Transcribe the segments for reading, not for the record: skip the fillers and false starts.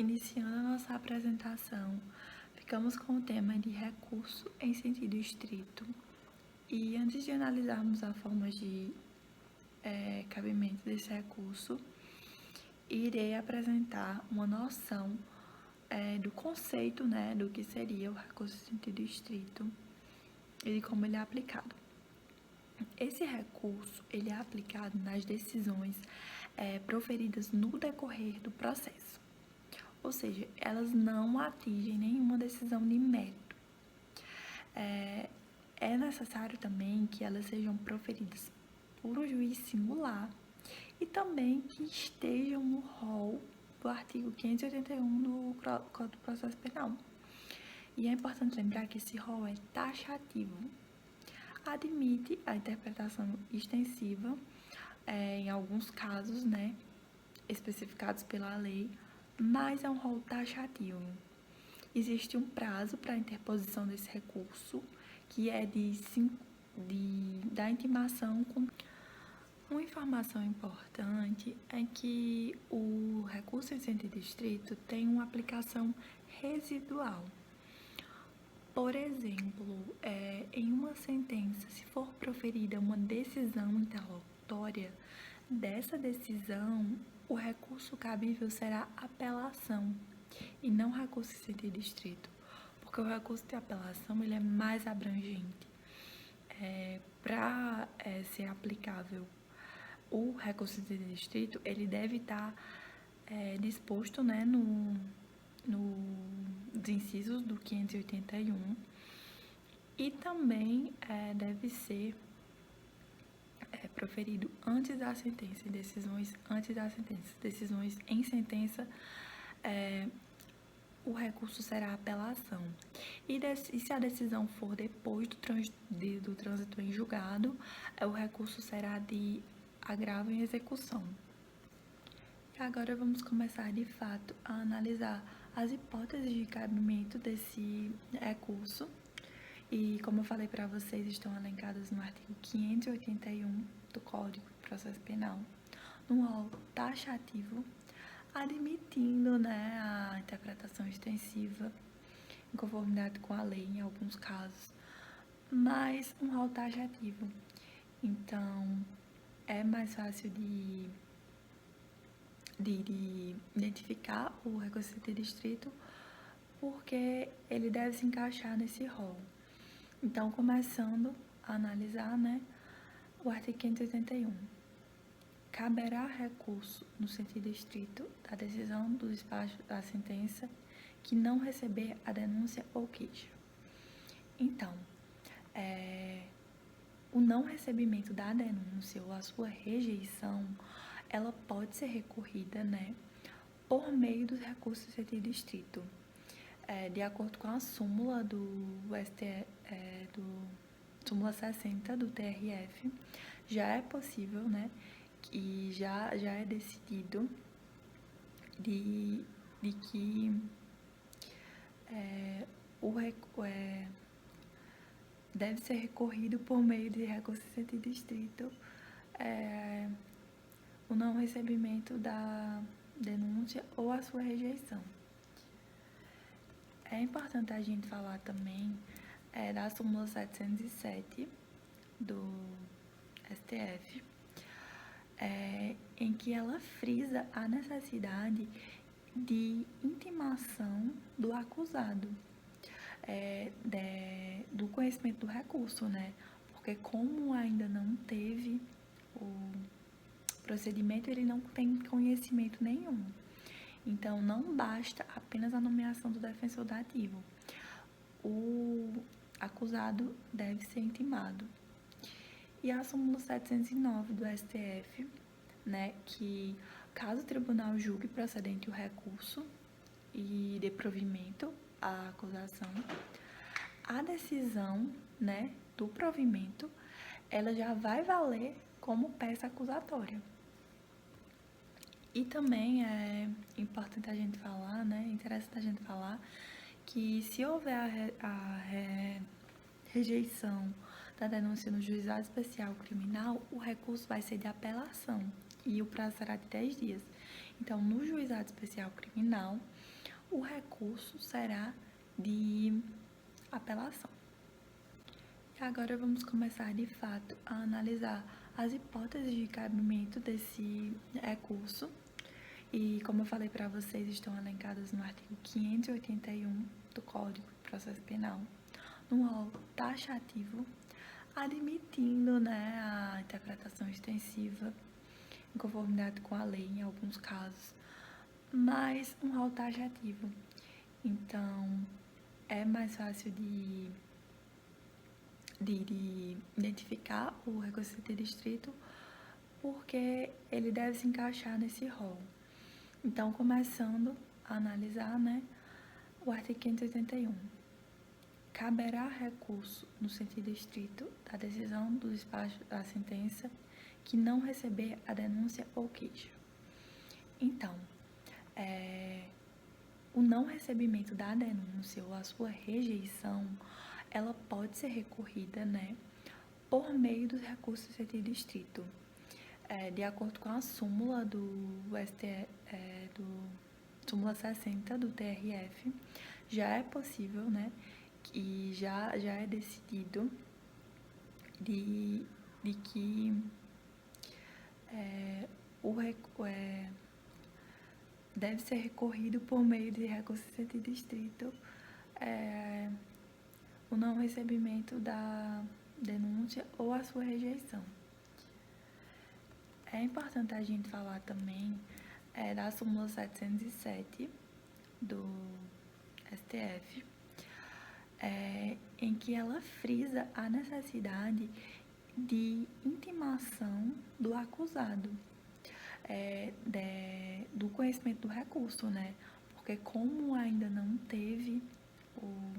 Iniciando a nossa apresentação, ficamos com o tema de recurso em sentido estrito. E antes de analisarmos a forma de cabimento desse recurso, irei apresentar uma noção do conceito, do que seria o recurso em sentido estrito e de como ele é aplicado. Esse recurso ele é aplicado nas decisões proferidas no decorrer do processo. Ou seja, elas não atingem nenhuma decisão de mérito. É necessário também que elas sejam proferidas por um juiz singular e também que estejam no rol do artigo 581 do Código do Processo Penal. E é importante lembrar que esse rol é taxativo. Admite a interpretação extensiva em alguns casos, especificados pela lei, mas é um rol taxativo. Existe um prazo para a interposição desse recurso, que é da intimação. Uma informação importante é que o recurso em sentido estrito tem uma aplicação residual. Por exemplo, em uma sentença, se for proferida uma decisão interlocutória, dessa decisão, o recurso cabível será apelação e não recurso em sentido estrito, porque o recurso de apelação ele é mais abrangente. Para ser aplicável o recurso em sentido estrito, ele deve estar disposto nos incisos do 581 e também deve ser proferido antes da sentença, decisões antes da sentença. Decisões em sentença, o recurso será apelação. E se a decisão for depois do trânsito em julgado, o recurso será de agravo em execução. E agora vamos começar de fato a analisar as hipóteses de cabimento desse recurso. E como eu falei para vocês, estão elencadas no artigo 581 do Código de Processo Penal, no rol taxativo, admitindo a interpretação extensiva em conformidade com a lei em alguns casos, mas um rol taxativo. Então, é mais fácil de identificar o recurso em sentido estrito porque ele deve se encaixar nesse rol. Então, começando a analisar, o artigo 581. Caberá recurso no sentido estrito da decisão do despacho da sentença que não receber a denúncia ou queixa. Então, o não recebimento da denúncia ou a sua rejeição, ela pode ser recorrida, por meio dos recursos em sentido estrito. De acordo com a súmula do súmula 60 do TRF, já é possível, e já é decidido de que deve ser recorrido por meio de recurso em sentido estrito o não recebimento da denúncia ou a sua rejeição. É importante a gente falar também da súmula 707 do STF, em que ela frisa a necessidade de intimação do acusado, do conhecimento do recurso, porque como ainda não teve o procedimento, ele não tem conhecimento nenhum. Então, não basta apenas a nomeação do defensor dativo. O acusado deve ser intimado. E a súmula 709 do STF, que caso o tribunal julgue procedente o recurso e dê provimento à acusação, a decisão, do provimento, ela já vai valer como peça acusatória. E também é importante a gente falar, interessante a gente falar que se houver a rejeição da denúncia no Juizado Especial Criminal, o recurso vai ser de apelação e o prazo será de 10 dias. Então, no Juizado Especial Criminal, o recurso será de apelação. E agora vamos começar de fato a analisar as hipóteses de cabimento desse recurso. E como eu falei para vocês, estão elencadas no artigo 581 do Código de Processo Penal, no rol taxativo, admitindo, né, a interpretação extensiva em conformidade com a lei em alguns casos, mas um rol taxativo. Então, é mais fácil de identificar o recurso de distrito porque ele deve se encaixar nesse rol. Então, começando a analisar, né, o artigo 581. Caberá recurso no sentido estrito da decisão do despacho da sentença que não receber a denúncia ou queixa. Então, o não recebimento da denúncia ou a sua rejeição, ela pode ser recorrida, né, por meio dos recursos do sentido estrito. De acordo com a súmula do súmula 60 do TRF, já é possível, né, e já é decidido de que deve ser recorrido por meio de recurso de sentido estrito o não recebimento da denúncia ou a sua rejeição. É importante a gente falar também da súmula 707 do STF, em que ela frisa a necessidade de intimação do acusado, do conhecimento do recurso, né? Porque como ainda não teve o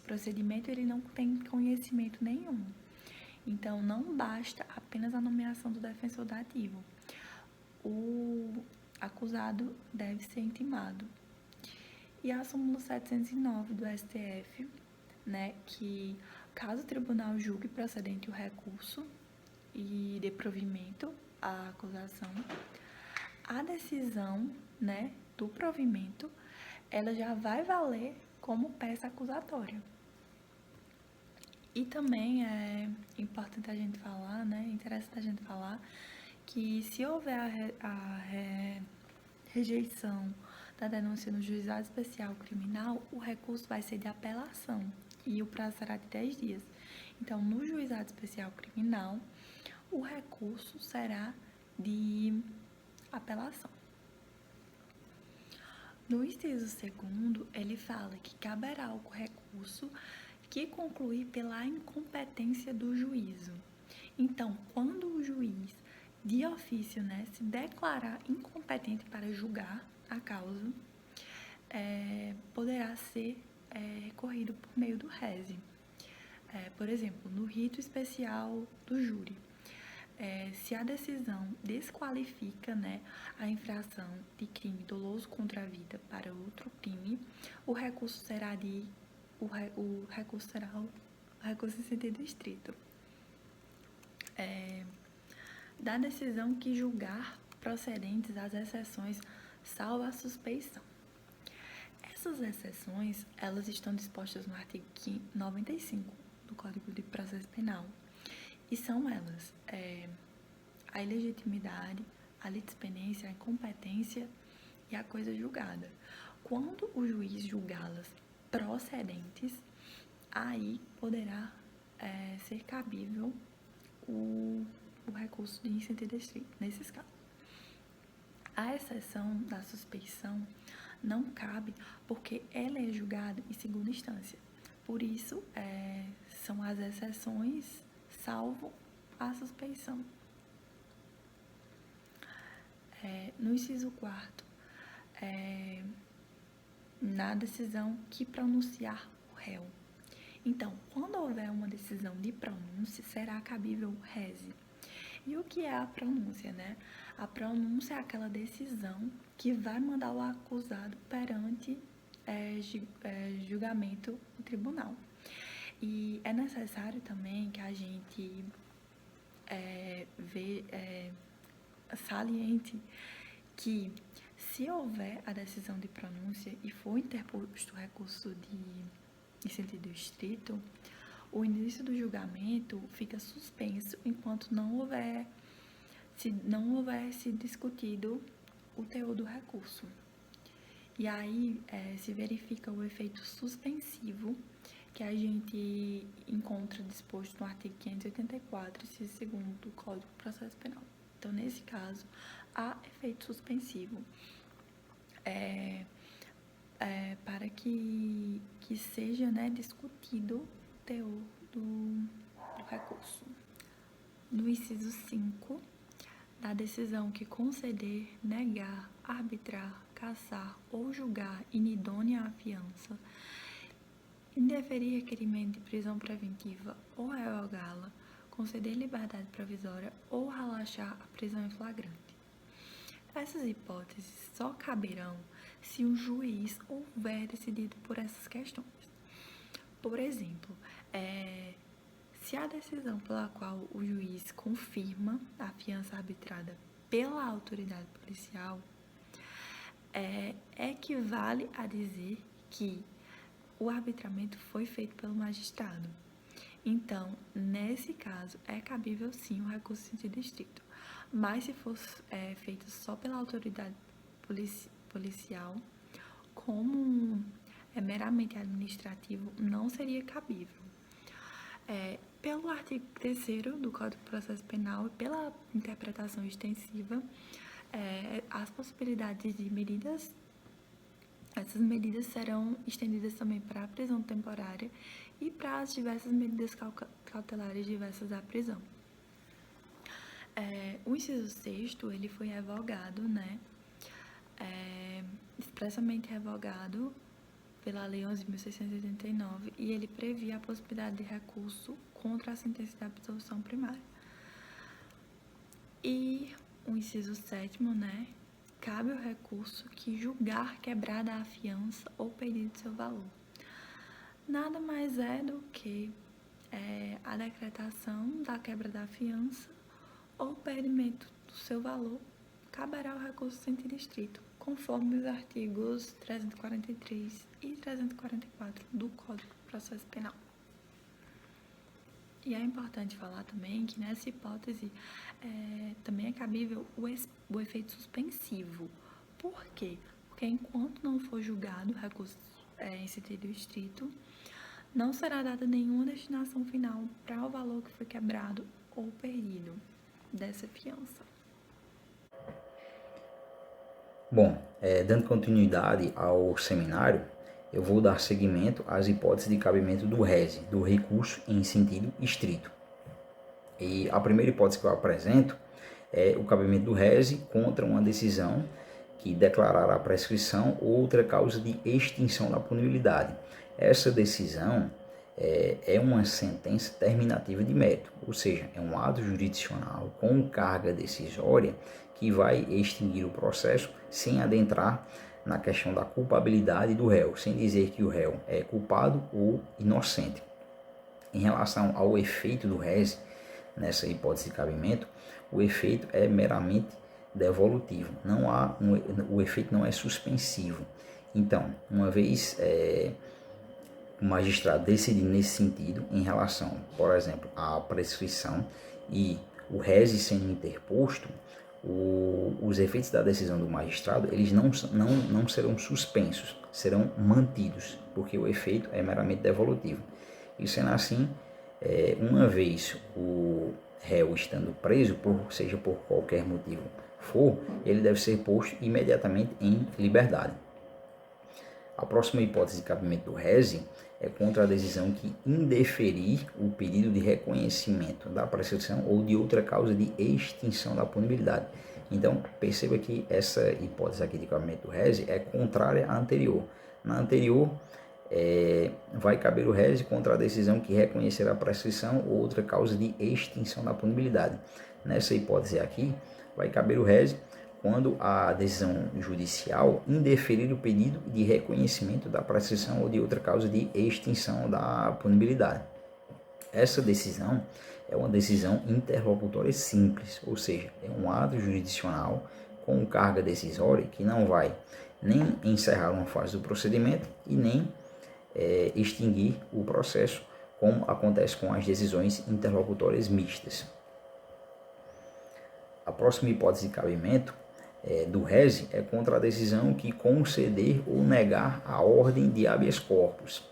procedimento, ele não tem conhecimento nenhum. Então, não basta apenas a nomeação do defensor dativo. O acusado deve ser intimado. E a súmula 709 do STF, né, que caso o tribunal julgue procedente o recurso e dê provimento à acusação, a decisão, né, do provimento, ela já vai valer como peça acusatória. E também é importante a gente falar, né, interessante a gente falar que se houver a rejeição da denúncia no juizado especial criminal, o recurso vai ser de apelação e o prazo será de 10 dias. Então, no juizado especial criminal, o recurso será de apelação. No inciso 2º, ele fala que caberá o recurso que concluir pela incompetência do juízo. Então, quando o juiz de ofício, né, se declarar incompetente para julgar a causa, poderá ser recorrido por meio do rese. Por exemplo, no rito especial do júri, se a decisão desqualifica, né, a infração de crime doloso contra a vida para outro crime, o recurso será o recurso em sentido estrito. Da decisão que julgar procedentes as exceções, salvo a suspeição. Essas exceções, elas estão dispostas no artigo 95 do Código de Processo Penal, e são elas a ilegitimidade, a litispendência, a incompetência e a coisa julgada. Quando o juiz julgá-las procedentes, aí poderá ser cabível o recurso de sentido estrito, nesses casos. A exceção da suspeição não cabe porque ela é julgada em segunda instância. Por isso, são as exceções, salvo a suspeição. No inciso 4º, na decisão que pronunciar o réu. Então, quando houver uma decisão de pronúncia, será cabível o rese. E o que é a pronúncia, né? A pronúncia é aquela decisão que vai mandar o acusado perante julgamento no tribunal. E é necessário também que a gente saliente que Se houver a decisão de pronúncia e for interposto recurso em sentido estrito, o início do julgamento fica suspenso enquanto não houver se discutido o teor do recurso. E aí se verifica o efeito suspensivo que a gente encontra disposto no artigo 584, inciso 2º do Código de Processo Penal. Então, nesse caso, há efeito suspensivo para que seja, né, discutido o teor do recurso. No inciso 5, da decisão que conceder, negar, arbitrar, cassar ou julgar inidônea a fiança, indeferir requerimento de prisão preventiva ou revogá-la, conceder liberdade provisória ou relaxar a prisão em flagrante. Essas hipóteses só caberão se o juiz houver decidido por essas questões. Por exemplo, se a decisão pela qual o juiz confirma a fiança arbitrada pela autoridade policial equivale a dizer que o arbitramento foi feito pelo magistrado. Então, nesse caso, é cabível sim o recurso em sentido estrito. Mas se fosse feito só pela autoridade policial, como é meramente administrativo, não seria cabível. Pelo artigo 3º do Código de Processo Penal e pela interpretação extensiva, as possibilidades de medidas, essas medidas serão estendidas também para a prisão temporária e para as diversas medidas cautelares diversas à prisão. O inciso 6º, ele foi revogado, né? Expressamente revogado pela Lei 11.689, e ele previa a possibilidade de recurso contra a sentença de absolução primária. E o inciso 7º, né? Cabe o recurso que julgar quebrada a fiança ou perdido seu valor. Nada mais é do que a decretação da quebra da fiança ou perdimento do seu valor, caberá o recurso em sentido estrito, conforme os artigos 343 e 344 do Código de Processo Penal. E é importante falar também que nessa hipótese também é cabível o efeito suspensivo. Por quê? Porque enquanto não for julgado o recurso em sentido estrito, não será dada nenhuma destinação final para o valor que foi quebrado ou perdido dessa fiança. Bom, dando continuidade ao seminário, eu vou dar seguimento às hipóteses de cabimento do RESE, do recurso em sentido estrito. E a primeira hipótese que eu apresento é o cabimento do RESE contra uma decisão que declarará a prescrição ou outra causa de extinção da punibilidade. Essa decisão é uma sentença terminativa de mérito, ou seja, é um ato jurisdicional com carga decisória que vai extinguir o processo sem adentrar na questão da culpabilidade do réu, sem dizer que o réu é culpado ou inocente. Em relação ao efeito do RESE, nessa hipótese de cabimento, o efeito é meramente devolutivo, o efeito não é suspensivo. Então, uma vez o magistrado decidir nesse sentido, em relação, por exemplo, à prescrição e o RESE sendo interposto, os efeitos da decisão do magistrado eles não serão suspensos, serão mantidos, porque o efeito é meramente devolutivo. E sendo assim, uma vez o réu estando preso, seja por qualquer motivo for, ele deve ser posto imediatamente em liberdade. A próxima hipótese de cabimento do RESE é contra a decisão que indeferir o pedido de reconhecimento da prescrição ou de outra causa de extinção da punibilidade. Então, perceba que essa hipótese aqui de cabimento do RESE é contrária à anterior. Na anterior, vai caber o RESE contra a decisão que reconhecerá a prescrição ou outra causa de extinção da punibilidade. Nessa hipótese aqui, vai caber o RESE quando a decisão judicial indeferir o pedido de reconhecimento da prescrição ou de outra causa de extinção da punibilidade. Essa decisão é uma decisão interlocutória simples, ou seja, é um ato jurisdicional com carga decisória que não vai nem encerrar uma fase do procedimento e nem extinguir o processo, como acontece com as decisões interlocutórias mistas. A próxima hipótese de cabimento do rese é contra a decisão que conceder ou negar a ordem de habeas corpus.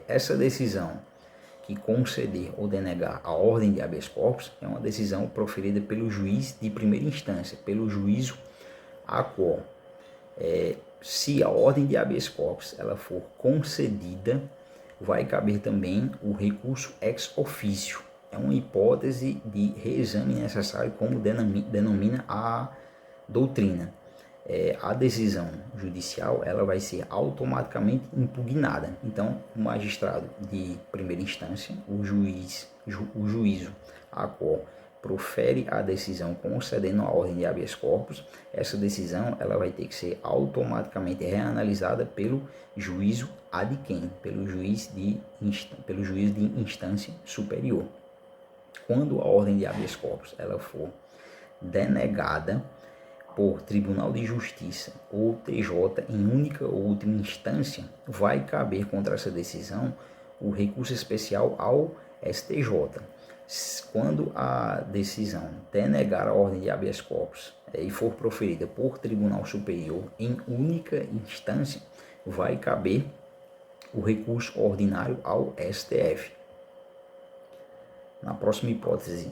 Essa decisão que conceder ou denegar a ordem de habeas corpus é uma decisão proferida pelo juiz de primeira instância, pelo juízo a qual, se a ordem de habeas corpus ela for concedida, vai caber também o recurso ex officio. É uma hipótese de reexame necessário, como denomina a doutrina. A decisão judicial ela vai ser automaticamente impugnada. Então, o magistrado de primeira instância, o juízo a qual profere a decisão concedendo a ordem de habeas corpus, essa decisão ela vai ter que ser automaticamente reanalisada pelo juízo ad quem, pelo juiz de instância superior. Quando a ordem de habeas corpus ela for denegada por Tribunal de Justiça ou TJ em única ou última instância, vai caber contra essa decisão o recurso especial ao STJ. Quando a decisão denegar a ordem de habeas corpus e for proferida por Tribunal Superior em única instância, vai caber o recurso ordinário ao STF. Na próxima hipótese,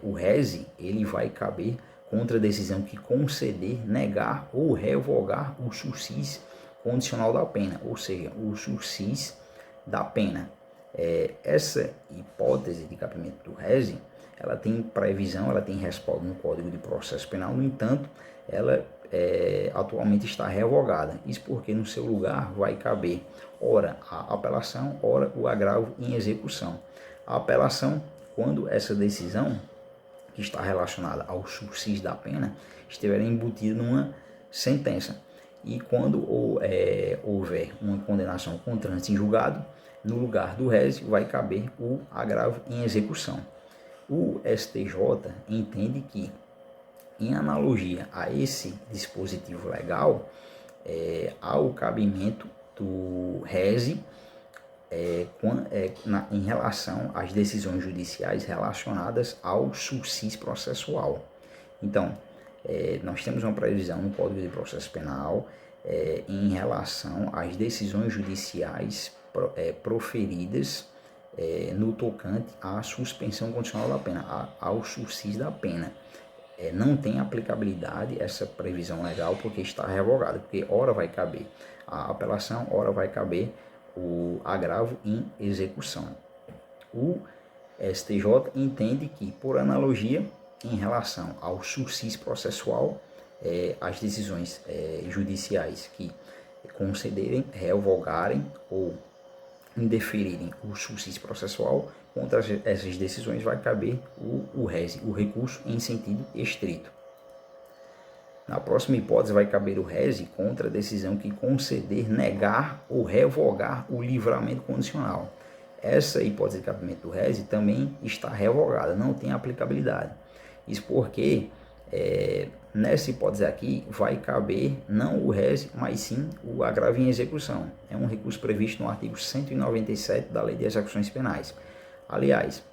o rese ele vai caber contra a decisão que conceder, negar ou revogar o sursis condicional da pena, ou seja, o sursis da pena. Essa hipótese de cabimento do rese, ela tem previsão, ela tem respaldo no Código de Processo Penal, no entanto, ela atualmente está revogada. Isso porque no seu lugar vai caber ora a apelação, ora o agravo em execução. A apelação, quando essa decisão que está relacionada ao sursis da pena estiver embutida numa sentença. E quando houver uma condenação com trânsito em julgado, no lugar do rese vai caber o agravo em execução. O STJ entende que, em analogia a esse dispositivo legal, há o cabimento do rese em relação às decisões judiciais relacionadas ao sursis processual. Então, nós temos uma previsão no Código de Processo Penal em relação às decisões judiciais proferidas no tocante à suspensão condicional da pena, ao sursis da pena. Não tem aplicabilidade essa previsão legal porque está revogada, porque ora vai caber a apelação, ora vai caber o agravo em execução. O STJ entende que, por analogia, em relação ao sursis processual, as decisões judiciais que concederem, revogarem ou indeferirem o sursis processual, contra essas decisões vai caber o rese, o recurso em sentido estrito. Na próxima hipótese vai caber o rese contra a decisão que conceder, negar ou revogar o livramento condicional. Essa hipótese de cabimento do rese também está revogada, não tem aplicabilidade. Isso porque nessa hipótese aqui vai caber não o rese, mas sim o agravo em execução. É um recurso previsto no artigo 197 da Lei de Execuções Penais. Aliás,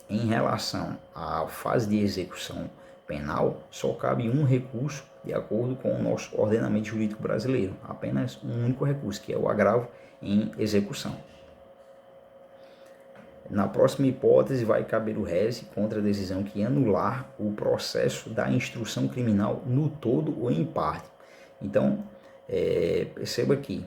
em relação à fase de execução penal, só cabe um recurso de acordo com o nosso ordenamento jurídico brasileiro, apenas um único recurso, que é o agravo em execução. Na próxima hipótese vai caber o rese contra a decisão que anular o processo da instrução criminal no todo ou em parte. Então, perceba que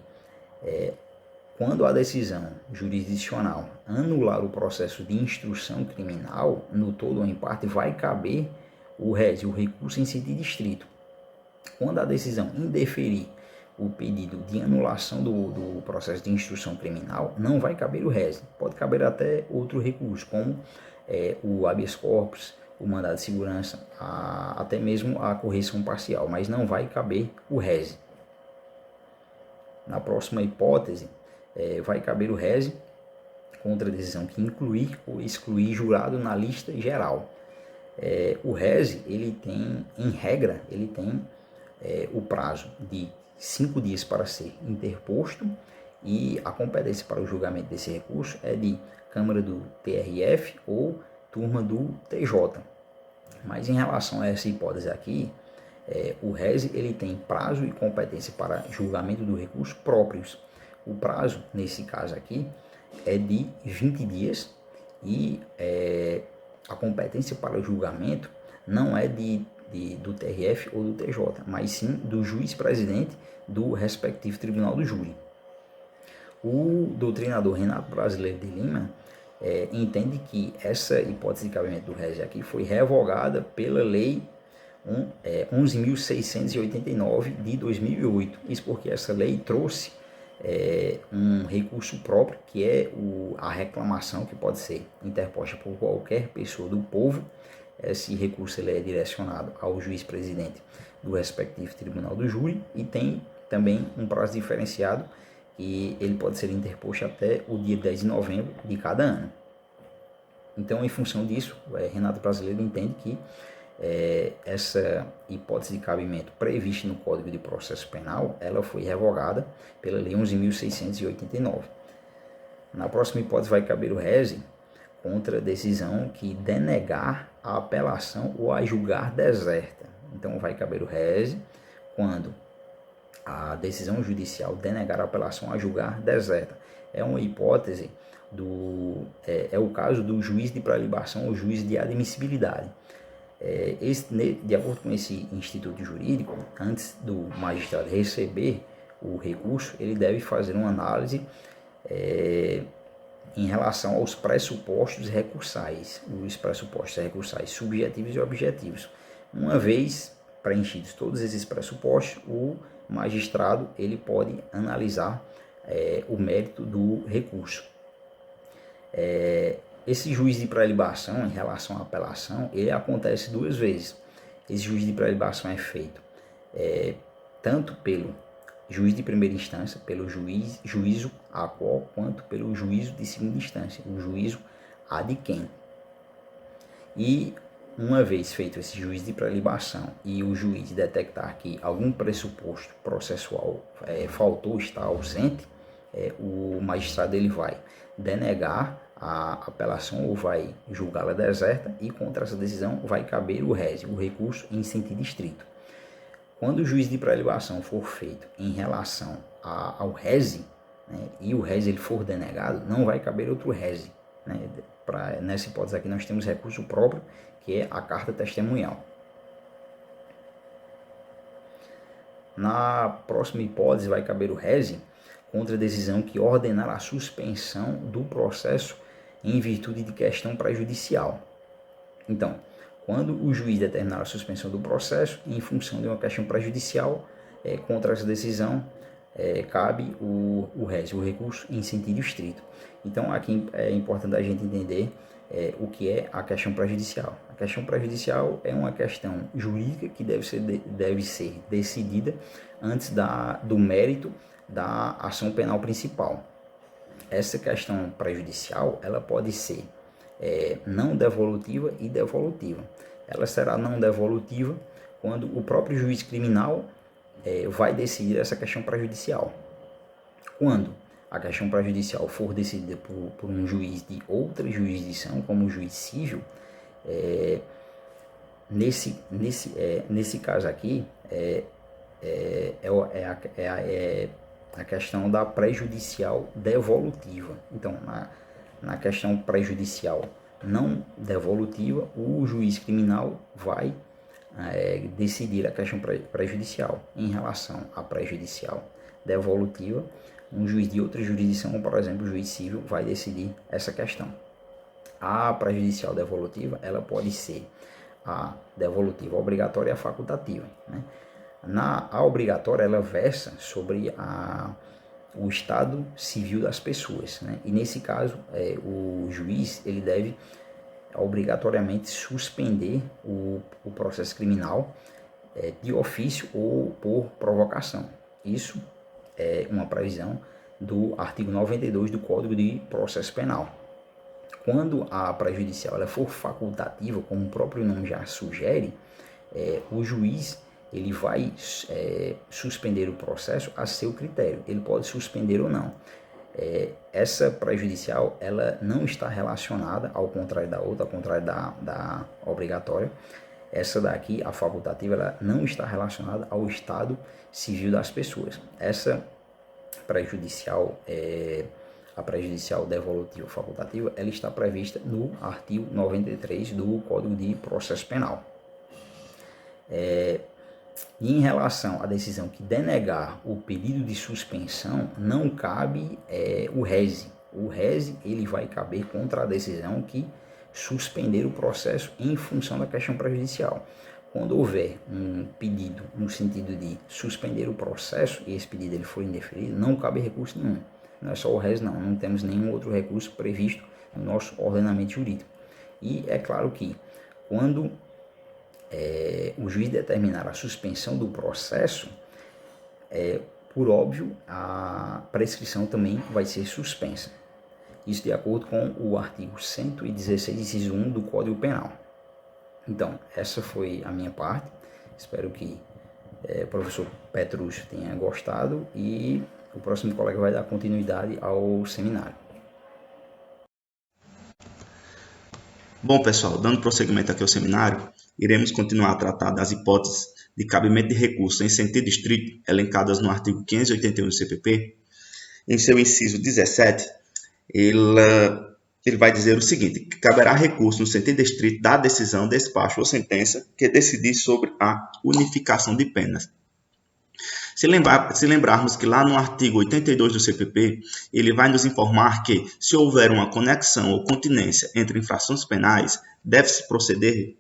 quando a decisão jurisdicional anular o processo de instrução criminal no todo ou em parte, vai caber o rese, o recurso em sentido estrito. Quando a decisão indeferir o pedido de anulação do processo de instrução criminal, não vai caber o rese. Pode caber até outro recurso, como o habeas corpus, o mandado de segurança, até mesmo a correção parcial, mas não vai caber o rese. Na próxima hipótese, vai caber o rese contra a decisão que incluir ou excluir jurado na lista geral. O RESE, ele tem, em regra, ele tem o prazo de 5 dias para ser interposto, e a competência para o julgamento desse recurso é de Câmara do TRF ou turma do TJ. Mas em relação a essa hipótese aqui, o RESE ele tem prazo e competência para julgamento do recurso próprios. O prazo, nesse caso aqui, é de 20 dias e a competência para o julgamento não é do TRF ou do TJ, mas sim do juiz-presidente do respectivo tribunal do júri. O doutrinador Renato Brasileiro de Lima entende que essa hipótese de cabimento do RESE aqui foi revogada pela Lei 11.689 de 2008. Isso porque essa lei trouxe um recurso próprio, que é a reclamação que pode ser interposta por qualquer pessoa do povo. Esse recurso ele é direcionado ao juiz-presidente do respectivo tribunal do júri e tem também um prazo diferenciado, e ele pode ser interposto até o dia 10 de novembro de cada ano. Então, em função disso, Renato Brasileiro entende que essa hipótese de cabimento prevista no Código de Processo Penal, ela foi revogada pela Lei 11.689. Na próxima hipótese vai caber o RESE contra a decisão que denegar a apelação ou a julgar deserta. Então, vai caber o RESE quando a decisão judicial denegar a apelação a julgar deserta. É uma hipótese é o caso do juiz de prelibação ou juiz de admissibilidade. De acordo com esse instituto jurídico, antes do magistrado receber o recurso, ele deve fazer uma análise em relação aos pressupostos recursais, os pressupostos recursais subjetivos e objetivos. Uma vez preenchidos todos esses pressupostos, o magistrado ele pode analisar o mérito do recurso. Esse juiz de prelibação, em relação à apelação, ele acontece duas vezes. Esse juiz de prelibação é feito tanto pelo juiz de primeira instância, pelo juízo a qual, quanto pelo juízo de segunda instância, o juízo ad quem. E uma vez feito esse juízo de prelibação e o juiz detectar que algum pressuposto processual faltou, está ausente, o magistrado ele vai denegar a apelação ou vai julgá-la deserta, e contra essa decisão vai caber o RESE, o recurso em sentido estrito. Quando o juízo de prelibação for feito em relação ao RESE, né, e o RESE ele for denegado, não vai caber outro RESE. Né? Nessa hipótese aqui nós temos recurso próprio, que é a carta testemunhal. Na próxima hipótese vai caber o RESE contra a decisão que ordenar a suspensão do processo em virtude de questão prejudicial. Então, quando o juiz determinar a suspensão do processo em função de uma questão prejudicial, contra essa decisão cabe o RESE, o recurso em sentido estrito. Então, aqui é importante a gente entender o que é a questão prejudicial. A questão prejudicial é uma questão jurídica que deve ser decidida antes do mérito da ação penal principal. Essa questão prejudicial ela pode ser não devolutiva e devolutiva. Ela será não devolutiva quando o próprio juiz criminal vai decidir essa questão prejudicial. Quando a questão prejudicial for decidida por um juiz de outra jurisdição, como o juiz civil, nesse caso aqui a questão da prejudicial devolutiva. Então, na questão prejudicial não devolutiva, o juiz criminal vai decidir a questão prejudicial. Em relação à prejudicial devolutiva, um juiz de outra jurisdição, como por exemplo o juiz civil, vai decidir essa questão. A prejudicial devolutiva, ela pode ser a devolutiva obrigatória e a facultativa, né? A obrigatória, ela versa sobre o estado civil das pessoas, né? E nesse caso, o juiz ele deve obrigatoriamente suspender o processo criminal de ofício ou por provocação. Isso é uma previsão do artigo 92 do Código de Processo Penal. Quando a prejudicial ela for facultativa, como o próprio nome já sugere, o juiz ele vai suspender o processo a seu critério. Ele pode suspender ou não. Essa prejudicial ela não está relacionada, ao contrário da outra, ao contrário da obrigatória. Essa daqui, a facultativa, ela não está relacionada ao estado civil das pessoas. Essa prejudicial, a prejudicial devolutiva facultativa, ela está prevista no artigo 93 do Código de Processo Penal. E em relação à decisão que denegar o pedido de suspensão, não cabe o rese. O rese ele vai caber contra a decisão que suspender o processo em função da questão prejudicial. Quando houver um pedido no sentido de suspender o processo e esse pedido ele for indeferido, não cabe recurso nenhum. Não é só o rese, não temos nenhum outro recurso previsto no nosso ordenamento jurídico. E é claro que quando o juiz determinar a suspensão do processo, por óbvio, a prescrição também vai ser suspensa. Isso de acordo com o artigo 116, inciso 1 do Código Penal. Então, essa foi a minha parte. Espero que o professor Petrúcio tenha gostado e o próximo colega vai dar continuidade ao seminário. Bom, pessoal, dando prosseguimento aqui ao seminário, iremos continuar a tratar das hipóteses de cabimento de recurso em sentido estrito elencadas no artigo 581 do CPP. Em seu inciso 17, ele vai dizer o seguinte, que caberá recurso no sentido estrito da decisão, despacho ou sentença que decidir sobre a unificação de penas. Se lembrarmos que lá no artigo 82 do CPP, ele vai nos informar que, se houver uma conexão ou continência entre infrações penais, deve-se proceder,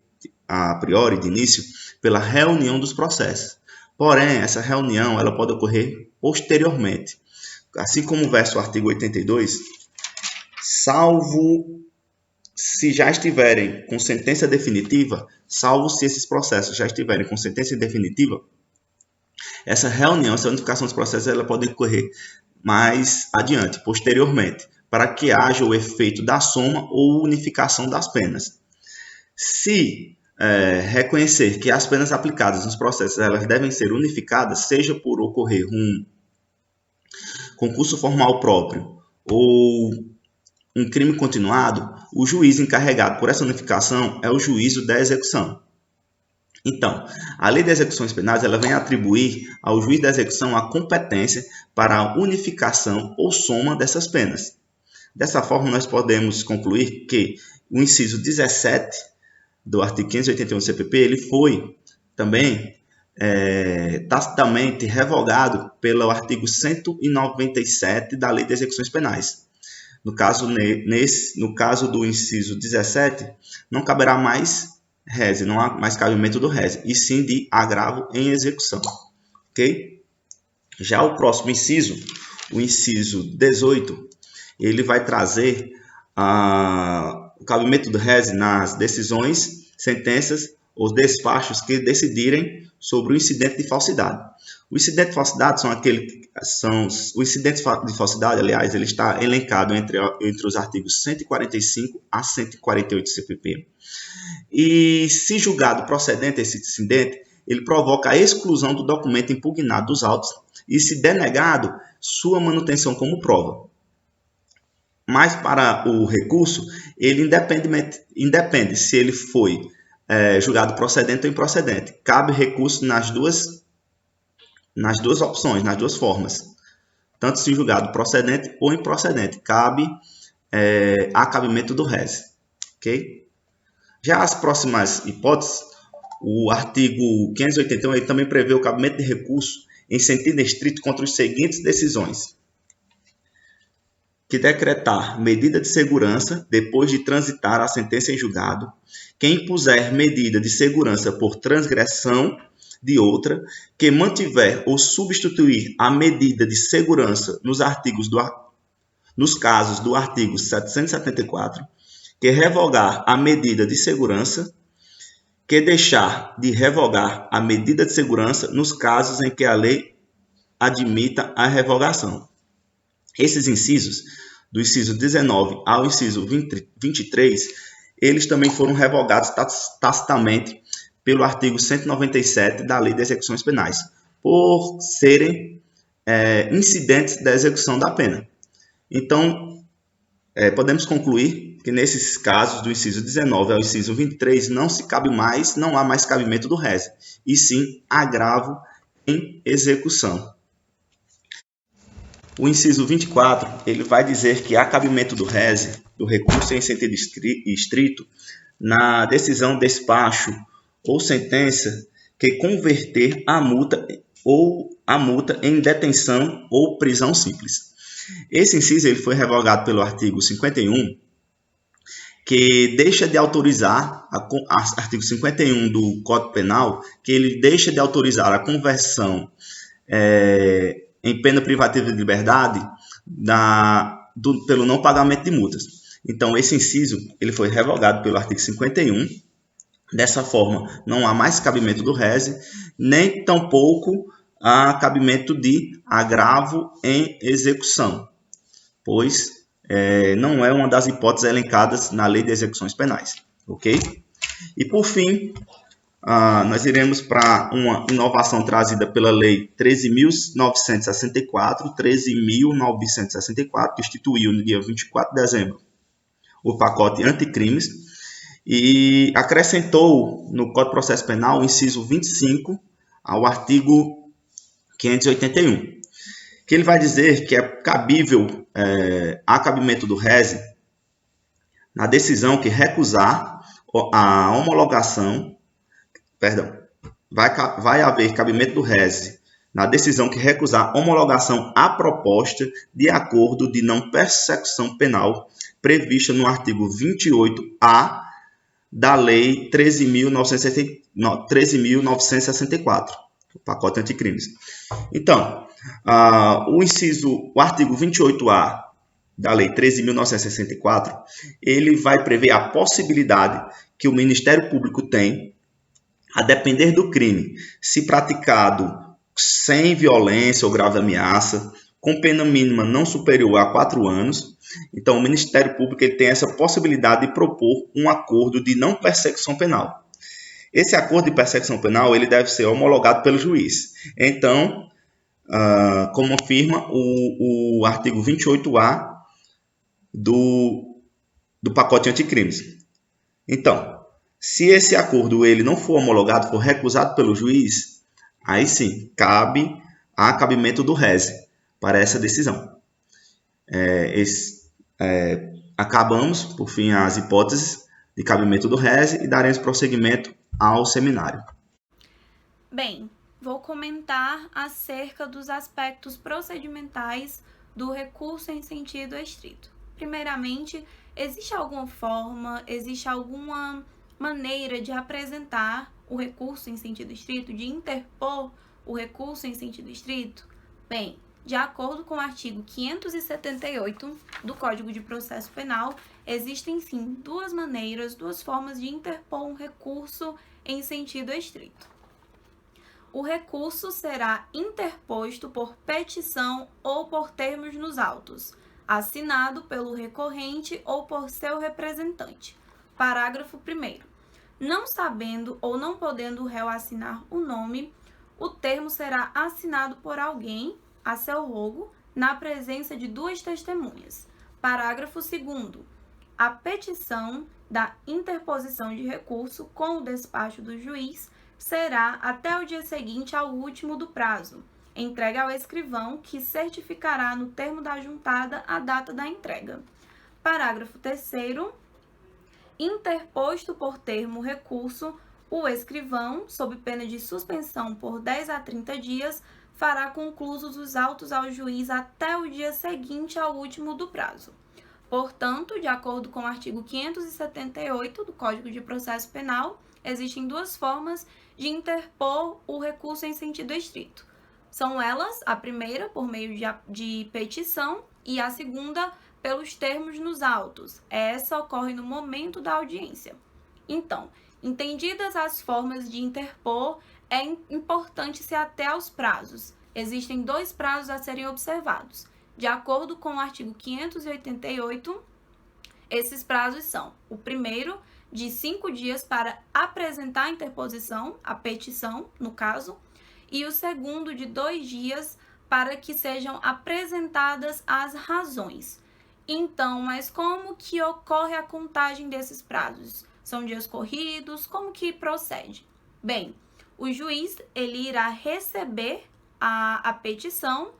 a priori, de início, pela reunião dos processos. Porém, essa reunião ela pode ocorrer posteriormente. Assim como versa o artigo 82, salvo se já estiverem com sentença definitiva, salvo se esses processos já estiverem com sentença definitiva, essa reunião, essa unificação dos processos, ela pode ocorrer mais adiante, posteriormente, para que haja o efeito da soma ou unificação das penas. Se reconhecer que as penas aplicadas nos processos elas devem ser unificadas, seja por ocorrer um concurso formal próprio ou um crime continuado, o juiz encarregado por essa unificação é o juízo da execução. Então, a Lei de Execuções Penais ela vem atribuir ao juiz da execução a competência para a unificação ou soma dessas penas. Dessa forma, nós podemos concluir que o inciso 17 do artigo 581 do CPP ele foi também tacitamente revogado pelo artigo 197 da Lei de Execuções Penais. No caso do inciso 17, não caberá mais rese, não há mais cabimento do rese, e sim de agravo em execução. Ok? Já o próximo inciso, o inciso 18, ele vai trazer o cabimento do rese nas decisões, sentenças ou despachos que decidirem sobre o incidente de falsidade. O incidente de falsidade o incidente de falsidade, aliás, ele está elencado entre os artigos 145 a 148 do CPP. E se julgado procedente esse incidente, ele provoca a exclusão do documento impugnado dos autos e, se denegado, sua manutenção como prova. Mas para o recurso, ele independe se ele foi julgado procedente ou improcedente. Cabe recurso nas duas opções, nas duas formas. Tanto se julgado procedente ou improcedente. Cabe a cabimento do rese. Ok? Já as próximas hipóteses, o artigo 581 ele também prevê o cabimento de recurso em sentido estrito contra as seguintes decisões. Que decretar medida de segurança depois de transitar a sentença em julgado, quem impuser medida de segurança por transgressão de outra, que mantiver ou substituir a medida de segurança nos casos do artigo 774, que revogar a medida de segurança, que deixar de revogar a medida de segurança nos casos em que a lei admita a revogação. Esses incisos do inciso 19 ao inciso 23, eles também foram revogados tacitamente pelo artigo 197 da Lei de Execuções Penais, por serem incidentes da execução da pena. Então, podemos concluir que nesses casos, do inciso 19 ao inciso 23, não há mais cabimento do rese, e sim agravo em execução. O inciso 24, ele vai dizer que há cabimento do rese, do recurso em sentido estrito, na decisão, despacho ou sentença que converter a multa em detenção ou prisão simples. Esse inciso ele foi revogado pelo artigo 51, que deixa de autorizar, artigo 51 do Código Penal, que ele deixa de autorizar a conversão em pena privativa de liberdade pelo não pagamento de multas. Então, esse inciso ele foi revogado pelo artigo 51. Dessa forma, não há mais cabimento do rese, nem tampouco há cabimento de agravo em execução, pois não é uma das hipóteses elencadas na Lei de Execuções Penais. Ok? E, por fim, nós iremos para uma inovação trazida pela Lei 13.964, que instituiu no dia 24 de dezembro o pacote anticrimes e acrescentou no Código de Processo Penal o inciso 25 ao artigo 581, que ele vai dizer que é cabível, há cabimento do rese na decisão que recusar a homologação, vai haver cabimento do rese na decisão que recusar homologação à proposta de acordo de não persecução penal prevista no artigo 28A da Lei 13.964, o pacote anticrimes. Então, o artigo 28A da Lei 13.964, ele vai prever a possibilidade que o Ministério Público tem, a depender do crime, se praticado sem violência ou grave ameaça, com pena mínima não superior a 4 anos. Então, o Ministério Público ele tem essa possibilidade de propor um acordo de não persecução penal. Esse acordo de persecução penal ele deve ser homologado pelo juiz. Então, como afirma o artigo 28A do pacote anticrimes. Então, se esse acordo ele não for homologado, for recusado pelo juiz, aí sim, há cabimento do rese para essa decisão. Acabamos, por fim, as hipóteses de cabimento do rese e daremos prosseguimento ao seminário. Bem, vou comentar acerca dos aspectos procedimentais do recurso em sentido estrito. Primeiramente, existe alguma maneira de apresentar o recurso em sentido estrito, de interpor o recurso em sentido estrito? Bem, de acordo com o artigo 578 do Código de Processo Penal, existem sim duas formas de interpor um recurso em sentido estrito. O recurso será interposto por petição ou por termos nos autos, assinado pelo recorrente ou por seu representante. Parágrafo 1º. Não sabendo ou não podendo o réu assinar o nome, o termo será assinado por alguém, a seu rogo, na presença de 2 testemunhas. Parágrafo 2º. A petição da interposição de recurso com o despacho do juiz será até o dia seguinte ao último do prazo, entregue ao escrivão, que certificará no termo da juntada a data da entrega. Parágrafo 3º. Interposto por termo recurso, o escrivão, sob pena de suspensão por 10 a 30 dias, fará conclusos os autos ao juiz até o dia seguinte ao último do prazo. Portanto, de acordo com o artigo 578 do Código de Processo Penal, existem 2 formas de interpor o recurso em sentido estrito. São elas, a primeira, por meio de petição, e a segunda, pelos termos nos autos. Essa ocorre no momento da audiência. Então, entendidas as formas de interpor, é importante se ater aos prazos. Existem 2 prazos a serem observados. De acordo com o artigo 588, esses prazos são: o primeiro, de 5 dias para apresentar a interposição, a petição, no caso, e o segundo, de 2 dias para que sejam apresentadas as razões. Então, mas como que ocorre a contagem desses prazos? São dias corridos? Como que procede? Bem, o juiz ele irá receber a petição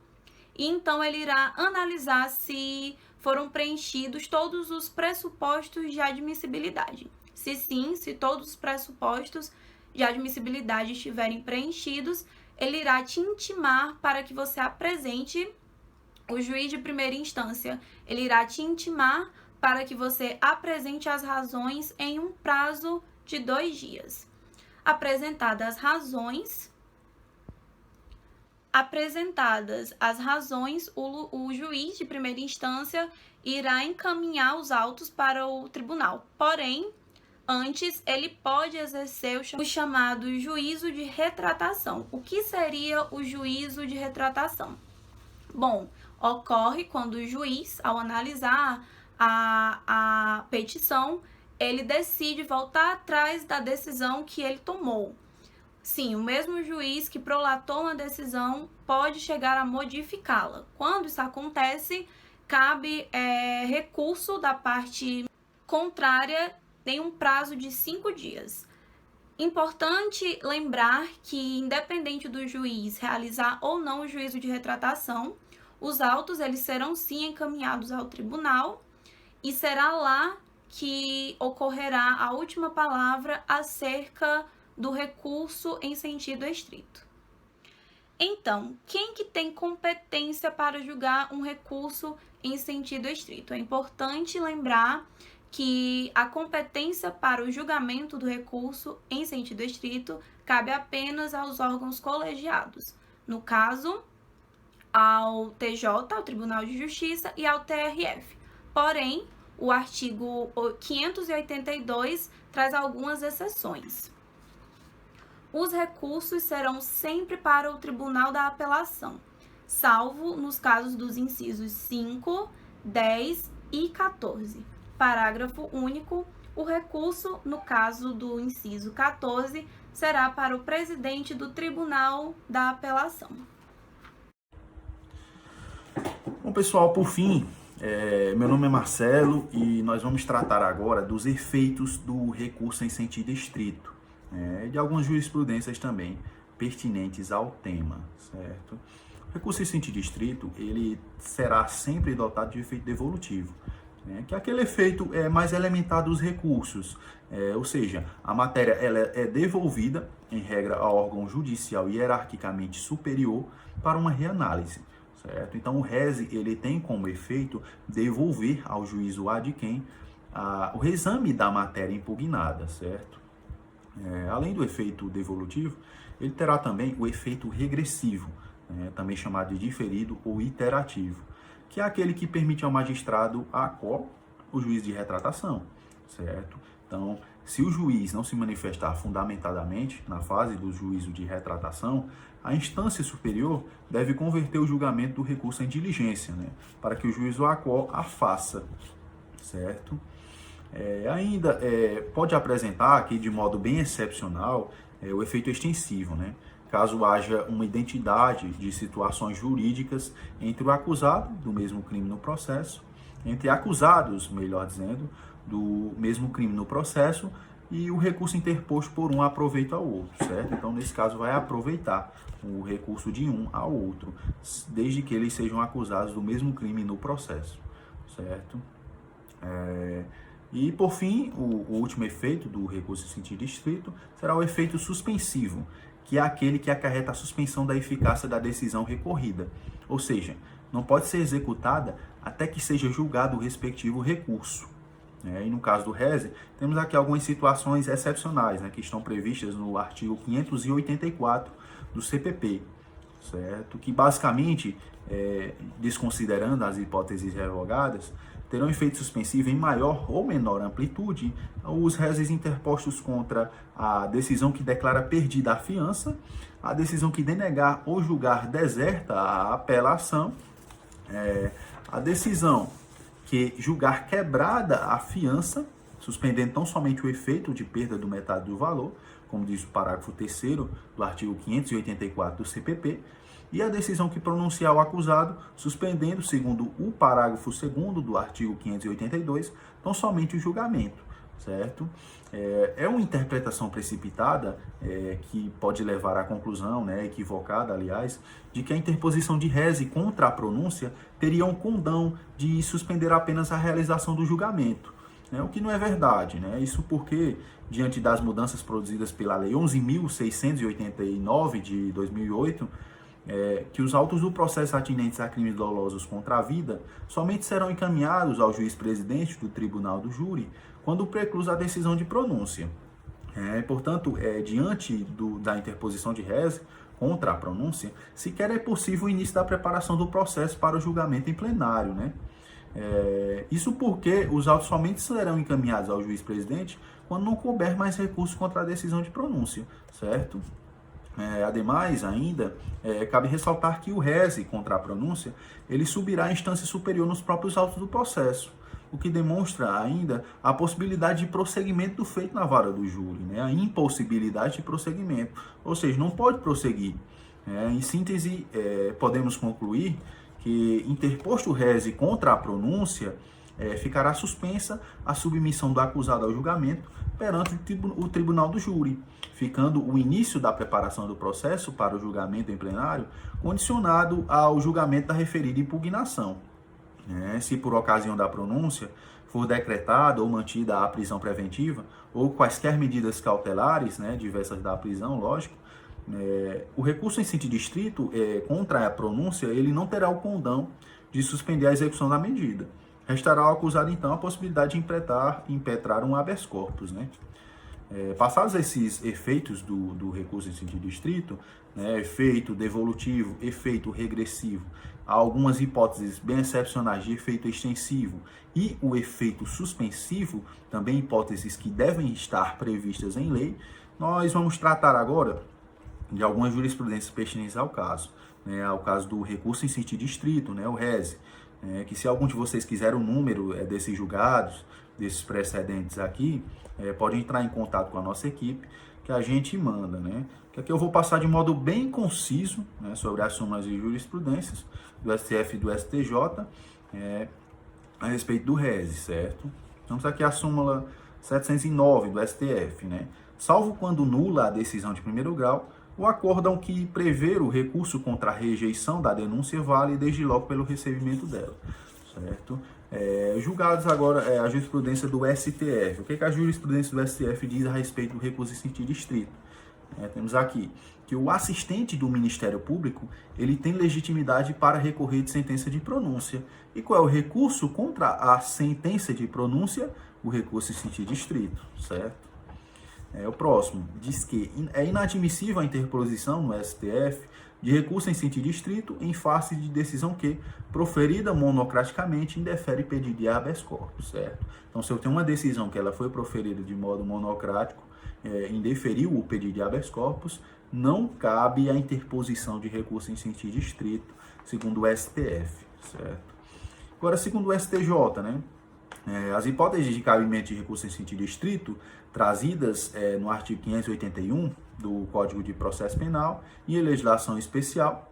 e então ele irá analisar se foram preenchidos todos os pressupostos de admissibilidade. Se sim, se todos os pressupostos de admissibilidade estiverem preenchidos, ele irá te intimar para que você apresente, o juiz de primeira instância, ele irá te intimar para que você apresente as razões em um prazo de 2 dias. Apresentadas as razões, o juiz de primeira instância irá encaminhar os autos para o tribunal. Porém, antes, ele pode exercer o chamado juízo de retratação. O que seria o juízo de retratação? Bom, ocorre quando o juiz, ao analisar a petição, ele decide voltar atrás da decisão que ele tomou. Sim, o mesmo juiz que prolatou uma decisão pode chegar a modificá-la. Quando isso acontece, cabe recurso da parte contrária em um prazo de 5 dias. Importante lembrar que, independente do juiz realizar ou não o juízo de retratação, os autos eles serão sim encaminhados ao tribunal e será lá que ocorrerá a última palavra acerca do recurso em sentido estrito. Então, quem que tem competência para julgar um recurso em sentido estrito? É importante lembrar que a competência para o julgamento do recurso em sentido estrito cabe apenas aos órgãos colegiados. No caso, ao TJ, ao Tribunal de Justiça, e ao TRF. Porém, o artigo 582 traz algumas exceções. Os recursos serão sempre para o Tribunal da Apelação, salvo nos casos dos incisos 5, 10 e 14. Parágrafo único. O recurso, no caso do inciso 14, será para o presidente do Tribunal da Apelação. Bom, pessoal, por fim, meu nome é Marcelo e nós vamos tratar agora dos efeitos do recurso em sentido estrito, de algumas jurisprudências também pertinentes ao tema, certo? O recurso em sentido estrito, ele será sempre dotado de efeito devolutivo, que é aquele efeito mais elementar dos recursos, ou seja, a matéria ela é devolvida, em regra, ao órgão judicial hierarquicamente superior para uma reanálise, certo? Então, o RESE ele tem como efeito devolver ao juízo ad quem o reexame da matéria impugnada, certo? Além do efeito devolutivo, ele terá também o efeito regressivo, também chamado de diferido ou iterativo, que é aquele que permite ao magistrado o juiz de retratação, certo? Então, se o juiz não se manifestar fundamentadamente na fase do juízo de retratação, a instância superior deve converter o julgamento do recurso em diligência, para que o juízo a faça, certo? Ainda pode apresentar aqui de modo bem excepcional o efeito extensivo, caso haja uma identidade de situações jurídicas entre o acusado do mesmo crime no processo, entre acusados, melhor dizendo, do mesmo crime no processo e o recurso interposto por um aproveita ao outro, certo? Então, nesse caso, vai aproveitar o recurso de um ao outro, desde que eles sejam acusados do mesmo crime no processo, certo? E, por fim, o último efeito do recurso em sentido estrito será o efeito suspensivo, que é aquele que acarreta a suspensão da eficácia da decisão recorrida. Ou seja, não pode ser executada até que seja julgado o respectivo recurso. E no caso do RESE, temos aqui algumas situações excepcionais, que estão previstas no artigo 584 do CPP, certo? Que basicamente, desconsiderando as hipóteses revogadas, terão efeito suspensivo em maior ou menor amplitude os réis interpostos contra a decisão que declara perdida a fiança, a decisão que denegar ou julgar deserta a apelação A decisão que julgar quebrada a fiança, suspendendo tão somente o efeito de perda do metade do valor, como diz o parágrafo 3º do artigo 584 do CPP, e a decisão que pronunciar o acusado, suspendendo, segundo o parágrafo 2º do artigo 582, tão somente o julgamento, certo? É uma interpretação precipitada que pode levar à conclusão, equivocada, aliás, de que a interposição de reze contra a pronúncia teria um condão de suspender apenas a realização do julgamento. O que não é verdade, Isso porque, diante das mudanças produzidas pela Lei 11.689 de 2008, que os autos do processo atinentes a crimes dolosos contra a vida somente serão encaminhados ao juiz-presidente do tribunal do júri quando preclusa a decisão de pronúncia. Portanto, diante da interposição de reze contra a pronúncia, sequer é possível o início da preparação do processo para o julgamento em plenário, Isso porque os autos somente serão encaminhados ao juiz-presidente quando não couber mais recurso contra a decisão de pronúncia, certo? Ademais, ainda, cabe ressaltar que o reze contra a pronúncia, ele subirá à instância superior nos próprios autos do processo, o que demonstra ainda a possibilidade de prosseguimento do feito na vara do júri, a impossibilidade de prosseguimento, ou seja, não pode prosseguir. Em síntese, podemos concluir que, interposto o reze contra a pronúncia, ficará suspensa a submissão do acusado ao julgamento perante o tribunal do júri, ficando o início da preparação do processo para o julgamento em plenário condicionado ao julgamento da referida impugnação. Se por ocasião da pronúncia for decretada ou mantida a prisão preventiva ou quaisquer medidas cautelares, diversas da prisão, lógico, o recurso em sentido estrito contra a pronúncia, ele não terá o condão de suspender a execução da medida. Restará ao acusado, então, a possibilidade de impetrar um habeas corpus, Passados esses efeitos do recurso em sentido estrito, efeito devolutivo, efeito regressivo, há algumas hipóteses bem excepcionais de efeito extensivo e o efeito suspensivo, também hipóteses que devem estar previstas em lei, nós vamos tratar agora de algumas jurisprudências pertinentes ao caso. Ao caso do recurso em sentido estrito, o reze, que se algum de vocês quiser o número desses julgados, desses precedentes aqui, pode entrar em contato com a nossa equipe, que a gente manda, Que aqui eu vou passar de modo bem conciso, sobre as súmulas e jurisprudências do STF e do STJ, a respeito do reze, certo? Temos aqui a súmula 709 do STF, Salvo quando nula a decisão de primeiro grau, o acórdão que prever o recurso contra a rejeição da denúncia vale desde logo pelo recebimento dela, certo? Julgados agora a jurisprudência do STF. O que a jurisprudência do STF diz a respeito do recurso em sentido estrito? Temos aqui que o assistente do Ministério Público, ele tem legitimidade para recorrer de sentença de pronúncia. E qual é o recurso contra a sentença de pronúncia? O recurso em sentido estrito, certo? O próximo diz que é inadmissível a interposição no STF de recurso em sentido estrito em face de decisão que, proferida monocraticamente, indefere pedido de habeas corpus, certo? Então, se eu tenho uma decisão que ela foi proferida de modo monocrático, indeferiu o pedido de habeas corpus, não cabe a interposição de recurso em sentido estrito, segundo o STF, certo? Agora, segundo o STJ, as hipóteses de cabimento de recurso em sentido estrito, trazidas no artigo 581 do Código de Processo Penal e em legislação especial,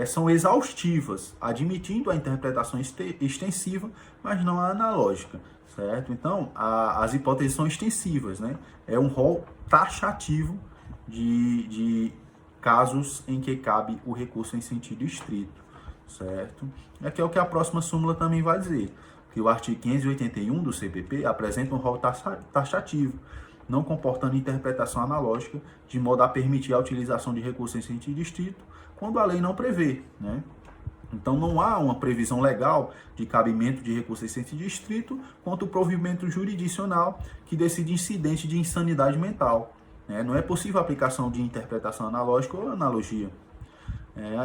são exaustivas, admitindo a interpretação extensiva, mas não a analógica, certo? Então, as hipóteses são extensivas, É um rol taxativo de casos em que cabe o recurso em sentido estrito, certo? E aqui é o que a próxima súmula também vai dizer, que o artigo 581 do CPP apresenta um rol taxativo, não comportando interpretação analógica, de modo a permitir a utilização de recurso em sentido estrito, quando a lei não prevê, Então, não há uma previsão legal de cabimento de recurso em sentido estrito quanto o provimento jurisdicional que decide incidente de insanidade mental. Não é possível a aplicação de interpretação analógica ou analogia.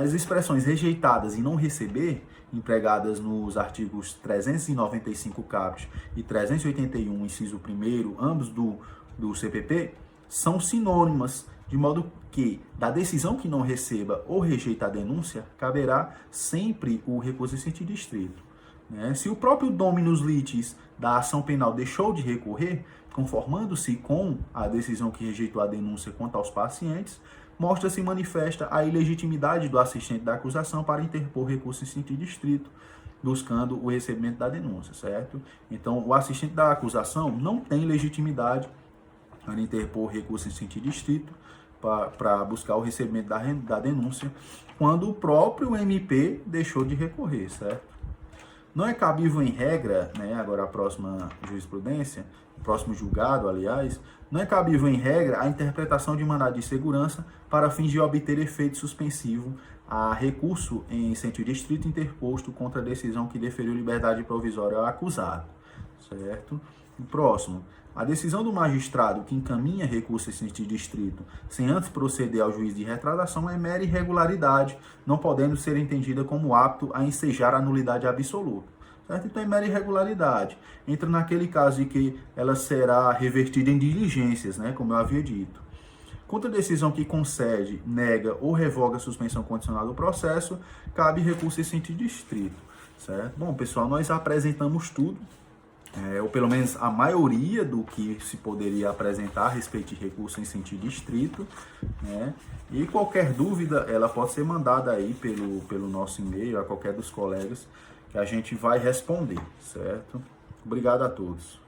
As expressões rejeitadas e não receber, empregadas nos artigos 395 caput e 381, inciso 1º, ambos do CPP, são sinônimas de modo que, da decisão que não receba ou rejeita a denúncia, caberá sempre o recurso em sentido estrito. Se o próprio dominus litis da ação penal deixou de recorrer, conformando-se com a decisão que rejeitou a denúncia quanto aos pacientes, mostra-se manifesta a ilegitimidade do assistente da acusação para interpor recurso em sentido estrito, buscando o recebimento da denúncia, certo? Então, o assistente da acusação não tem legitimidade para interpor recurso em sentido estrito para buscar o recebimento da denúncia, quando o próprio MP deixou de recorrer, certo? Não é cabível em regra, agora a próxima jurisprudência, o próximo julgado, aliás, não é cabível em regra a interpretação de mandado de segurança para fins de obter efeito suspensivo a recurso em sentido estrito interposto contra a decisão que deferiu liberdade provisória ao acusado, certo? O próximo, a decisão do magistrado que encaminha recurso em sentido estrito sem antes proceder ao juiz de retratação é mera irregularidade, não podendo ser entendida como apto a ensejar a nulidade absoluta. Certo? Então é mera irregularidade. Entra naquele caso de que ela será revertida em diligências, como eu havia dito. Contra a decisão que concede, nega ou revoga a suspensão condicional do processo, cabe recurso em sentido estrito. Certo? Bom, pessoal, nós apresentamos tudo. Ou pelo menos a maioria do que se poderia apresentar a respeito de recurso em sentido estrito, E qualquer dúvida, ela pode ser mandada aí pelo nosso e-mail, a qualquer dos colegas, que a gente vai responder, certo? Obrigado a todos.